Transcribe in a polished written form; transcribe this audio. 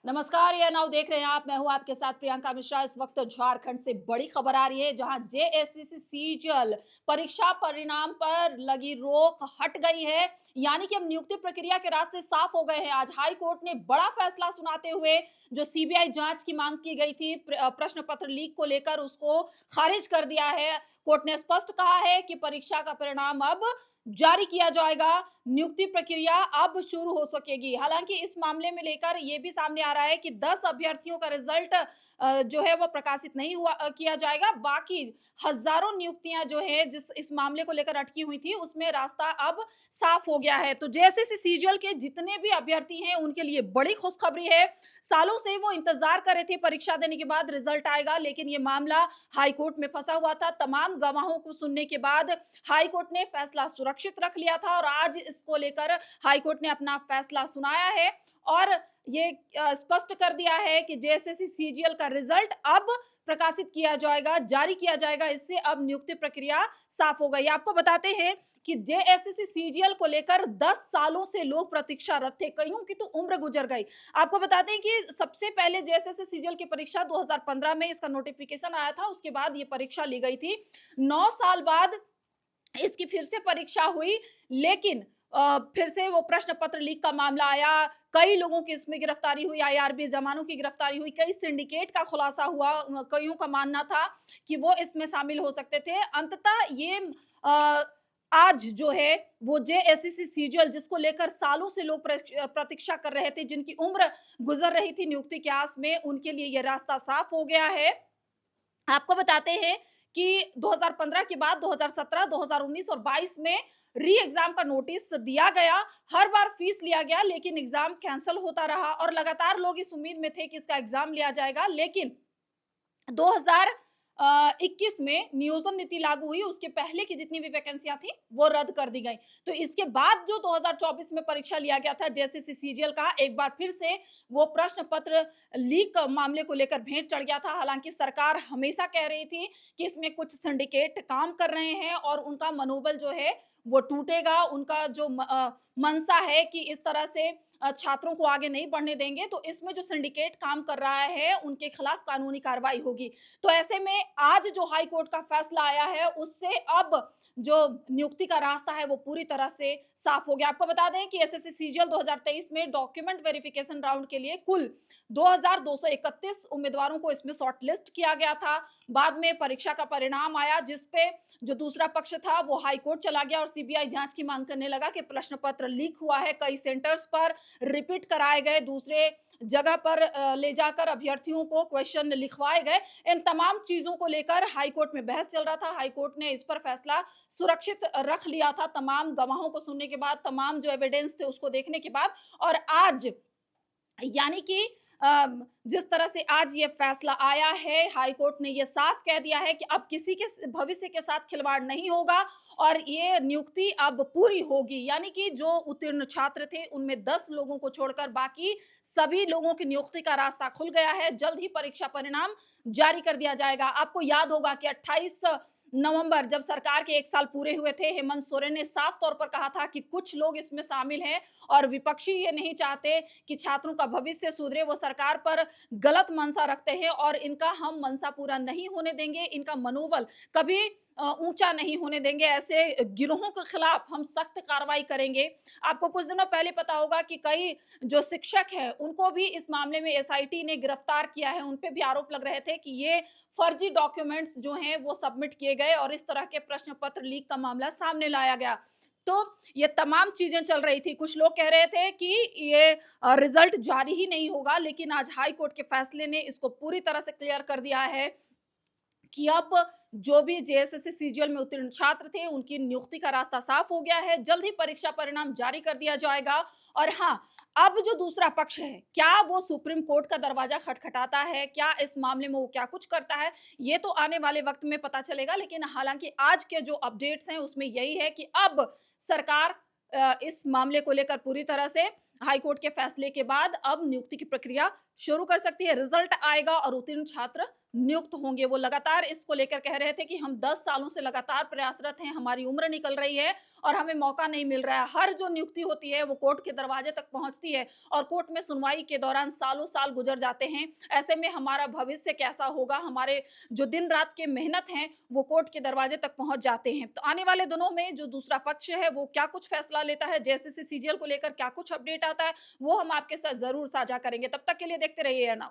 नमस्कार, ये नाउ देख रहे हैं आप। मैं हूं आपके साथ प्रियंका मिश्रा। इस वक्त झारखंड से बड़ी खबर आ रही है, जहां जेएसएससी सीजीएल परीक्षा परिणाम पर लगी रोक हट गई है। यानी कि अब नियुक्ति प्रक्रिया के रास्ते साफ हो गए हैं। आज हाई कोर्ट ने बड़ा फैसला सुनाते हुए जो सीबीआई जांच की मांग की गई थी प्रश्न पत्र लीक को लेकर, उसको खारिज कर दिया है। कोर्ट ने स्पष्ट कहा है कि परीक्षा का परिणाम अब जारी किया जाएगा, नियुक्ति प्रक्रिया अब शुरू हो सकेगी। हालांकि इस मामले में लेकर यह भी सामने आ रहा है कि 10 अभ्यर्थियों का रिजल्ट जो है वो प्रकाशित नहीं हुआ किया जाएगा। बाकी हजारों नियुक्तियां जो है जिस इस मामले को लेकर अटकी हुई थी, उसमें रास्ता अब साफ हो गया है। तो जेएसएससी सीजीएल के जितने भी अभ्यर्थी हैं, उनके लिए बड़ी खुशखबरी है। सालों से वो इंतजार कर रहे थे, परीक्षा देने के बाद रिजल्ट आएगा, लेकिन ये मामला हाईकोर्ट में फंसा हुआ था। तमाम गवाहों को सुनने के बाद हाईकोर्ट ने फैसला सुरक्षित रख लिया था और आज इसको लेकर हाईकोर्ट ने अपना फैसला सुनाया है और ये स्पष्ट कर दिया है कि जेएसएससी सीजीएल का रिजल्ट अब प्रकाशित किया जाएगा, जारी किया जाएगा। इससे अब नियुक्ति प्रक्रिया साफ हो गई। आपको बताते हैं कि जेएसएससी सीजीएल को लेकर 10 सालों से लोग प्रतीक्षारत थे, कईयों की तो उम्र गुजर गई। आपको बताते हैं कि सबसे पहले जेएसएससी सीजीएल की परीक्षा 2015 में इसका नोटिफिकेशन आया था, उसके बाद ये परीक्षा ली गई थी। 9 साल बाद इसकी फिर से परीक्षा हुई, लेकिन फिर से वो प्रश्न पत्र लीक का मामला आया। कई लोगों की इसमें गिरफ्तारी हुई, आईआरबी जवानों की गिरफ्तारी हुई, कई सिंडिकेट का खुलासा हुआ। कईयों का मानना था कि वो इसमें शामिल हो सकते थे। अंततः ये आज जो है वो जेएसएससी सीजीएल, जिसको लेकर सालों से लोग प्रतीक्षा कर रहे थे, जिनकी उम्र गुजर रही थी नियुक्ति के आस में, उनके लिए ये रास्ता साफ हो गया है। आपको बताते हैं कि 2015 के बाद 2017, 2019 और 22 में री एग्जाम का नोटिस दिया गया। हर बार फीस लिया गया, लेकिन एग्जाम कैंसिल होता रहा और लगातार लोग इस उम्मीद में थे कि इसका एग्जाम लिया जाएगा। लेकिन 2021 में नियोजन नीति लागू हुई, उसके पहले की जितनी भी वैकेंसियां थी वो रद्द कर दी गई। तो इसके बाद जो 2024 में परीक्षा लिया गया था जेएसएससी सीजीएल का, एक बार फिर से वो प्रश्न पत्र लीक मामले को लेकर भेंट चढ़ गया था। हालांकि सरकार हमेशा कह रही थी कि इसमें कुछ सिंडिकेट काम कर रहे हैं और उनका मनोबल जो है वो टूटेगा। उनका जो मंशा है कि इस तरह से छात्रों को आगे नहीं बढ़ने देंगे, तो इसमें जो सिंडिकेट काम कर रहा है उनके खिलाफ कानूनी कार्रवाई होगी। तो ऐसे में आज जो हाई कोर्ट का फैसला आया है, उससे अब जो नियुक्ति का रास्ता है वो पूरी तरह से साफ हो गया। आपको बता दें कि एसएससी सीजीएल 2023 में डॉक्यूमेंट वेरिफिकेशन राउंड के लिए कुल 2231 उम्मीदवारों को इसमें शॉर्टलिस्ट किया गया था। बाद में परीक्षा का परिणाम आया, जिसपे जो दूसरा पक्ष था वो हाई कोर्ट चला गया और सीबीआई जांच की मांग करने लगा कि प्रश्न पत्र लीक हुआ है। कई सेंटर्स पर रिपीट कराए गए, दूसरे जगह पर ले जाकर अभ्यर्थियों को क्वेश्चन लिखवाए गए। इन तमाम चीजों को लेकर हाई कोर्ट में बहस चल रहा था। हाई कोर्ट ने इस पर फैसला सुरक्षित रख लिया था, तमाम गवाहों को सुनने के बाद, तमाम जो एविडेंस थे उसको देखने के बाद। और आज यानी कि जिस तरह से आज ये फैसला आया है, हाई कोर्ट ने ये साफ कह दिया है कि अब किसी के भविष्य के साथ खिलवाड़ नहीं होगा और ये नियुक्ति अब पूरी होगी। यानी कि जो उत्तीर्ण छात्र थे, उनमें 10 लोगों को छोड़कर बाकी सभी लोगों की नियुक्ति का रास्ता खुल गया है। जल्द ही परीक्षा परिणाम जारी कर दिया जाएगा। आपको याद होगा कि 28 नवंबर, जब सरकार के 1 साल पूरे हुए थे, हेमंत सोरेन ने साफ तौर पर कहा था कि कुछ लोग इसमें शामिल हैं और विपक्षी ये नहीं चाहते कि छात्रों का भविष्य सुधरे। वो सरकार पर गलत मंशा रखते हैं और इनका हम मंशा पूरा नहीं होने देंगे, इनका मनोबल कभी ऊंचा नहीं होने देंगे। ऐसे गिरोहों के खिलाफ हम सख्त कार्रवाई करेंगे। आपको कुछ दिनों पहले पता होगा कि कई जो शिक्षक हैं, उनको भी इस मामले में एसआईटी ने गिरफ्तार किया है। उन पे भी आरोप लग रहे थे कि ये फर्जी डॉक्यूमेंट्स जो हैं वो सबमिट किए गए और इस तरह के प्रश्न पत्र लीक का मामला सामने लाया गया। तो ये तमाम चीजें चल रही थी। कुछ लोग कह रहे थे कि ये रिजल्ट जारी ही नहीं होगा, लेकिन आज हाई कोर्ट के फैसले ने इसको पूरी तरह से क्लियर कर दिया है कि अब जो भी जेएसएससी सीजीएल में उत्तीर्ण छात्र थे, उनकी नियुक्ति का रास्ता साफ हो गया है। जल्द ही परीक्षा परिणाम जारी कर दिया जाएगा। और हाँ, अब जो दूसरा पक्ष है, क्या वो सुप्रीम कोर्ट का दरवाजा खटखटाता है, क्या इस मामले में वो क्या कुछ करता है, ये तो आने वाले वक्त में पता चलेगा। लेकिन हालांकि आज के जो अपडेट्स हैं उसमें यही है कि अब सरकार इस मामले को लेकर पूरी तरह से हाईकोर्ट के फैसले के बाद अब नियुक्ति की प्रक्रिया शुरू कर सकती है। रिजल्ट आएगा और उत्तीर्ण छात्र नियुक्त होंगे। वो लगातार इसको लेकर कह रहे थे कि हम 10 सालों से लगातार प्रयासरत हैं, हमारी उम्र निकल रही है और हमें मौका नहीं मिल रहा है। हर जो नियुक्ति होती है वो कोर्ट के दरवाजे तक पहुंचती है और कोर्ट में सुनवाई के दौरान सालों साल गुजर जाते हैं। ऐसे में हमारा भविष्य कैसा होगा, हमारे जो दिन रात के मेहनत हैं वो कोर्ट के दरवाजे तक पहुंच जाते हैं। तो आने वाले दिनों में जो दूसरा पक्ष है वो क्या कुछ फैसला लेता है, जेसीसी सीजीएल को लेकर क्या कुछ अपडेट आता है, वो हम आपके साथ जरूर साझा करेंगे। तब तक के लिए देखते रहिए नाउ।